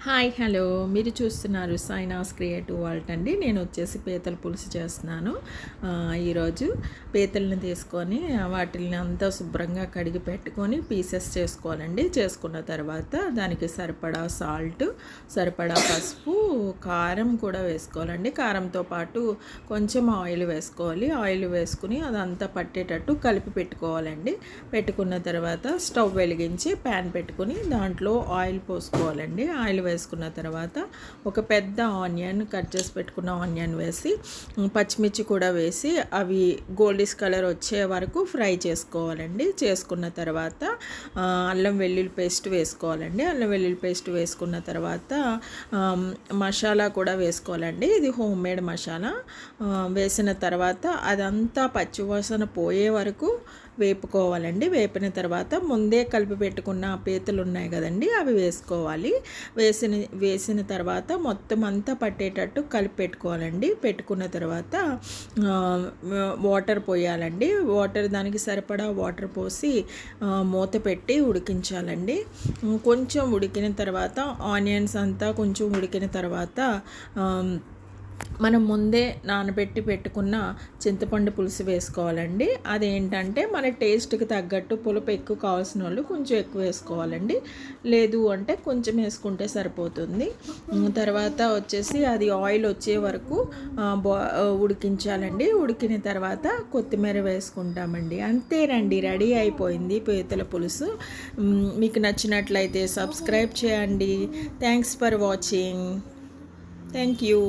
Hi hello మీరు చూస్తున్నారు సైనాస్ creative world అండి. నేను వచ్చేసి పీతల పులుసు చేస్తున్నాను. ఈరోజు పీతల్ని తీసుకొని వాటిని అంతా శుభ్రంగా కడిగి పెట్టుకొని పీసెస్ చేసుకోవాలండి. చేసుకున్న తర్వాత దానికి సరిపడా సాల్ట్, సరిపడా పసుపు, కారం కూడా వేసుకోవాలండి. కారంతో పాటు కొంచెం ఆయిల్ వేసుకోవాలి. ఆయిల్ వేసుకుని అదంతా పట్టేటట్టు కలిపి పెట్టుకోవాలండి. పెట్టుకున్న తర్వాత స్టవ్ వెలిగించి ప్యాన్ పెట్టుకుని దాంట్లో ఆయిల్ పోసుకోవాలండి. ఆయిల్ వేసుకున్న తర్వాత ఒక పెద్ద ఆనియన్ కట్ చేసి పెట్టుకున్న ఆనియన్ వేసి పచ్చిమిర్చి కూడా వేసి అవి గోల్డిష్ కలర్ వచ్చే వరకు ఫ్రై చేసుకోవాలండి. చేసుకున్న తర్వాత అల్లం వెల్లుల్లి పేస్ట్ వేసుకోవాలండి. అల్లం వెల్లుల్లి పేస్ట్ వేసుకున్న తర్వాత మసాలా కూడా వేసుకోవాలండి. ఇది హోమ్ మేడ్ మసాలా. వేసిన తర్వాత అదంతా పచ్చివాసన పోయే వరకు వేపుకోవాలండి. వేపిన తర్వాత ముందే కలిపి పెట్టుకున్న పీతలు ఉన్నాయి కదండి, అవి వేసుకోవాలి. వేసిన తర్వాత మొత్తం అంతా పట్టేటట్టు కలిపి పెట్టుకోవాలండి. పెట్టుకున్న తర్వాత వాటర్ పోయాలండి. వాటర్ దానికి సరిపడా వాటర్ పోసి మూత పెట్టి ఉడికించాలండి. కొంచెం ఉడికిన తర్వాత ఆనియన్స్ అంతా కొంచెం ఉడికిన తర్వాత మనం ముందే నానబెట్టి పెట్టుకున్న చింతపండు పులుసు వేసుకోవాలండి. అదేంటంటే మన టేస్ట్కి తగ్గట్టు పులుపు ఎక్కువ కావాల్సిన వాళ్ళు కొంచెం ఎక్కువ వేసుకోవాలండి. లేదు అంటే కొంచెం వేసుకుంటే సరిపోతుంది. తర్వాత వచ్చేసి అది ఆయిల్ వచ్చే వరకు ఉడికించాలండి. ఉడికిన తర్వాత కొత్తిమీర వేసుకుంటామండి. అంతేనండి, రెడీ అయిపోయింది పీతల పులుసు. మీకు నచ్చినట్లయితే సబ్స్క్రైబ్ చేయండి. Thanks for watching. Thank you.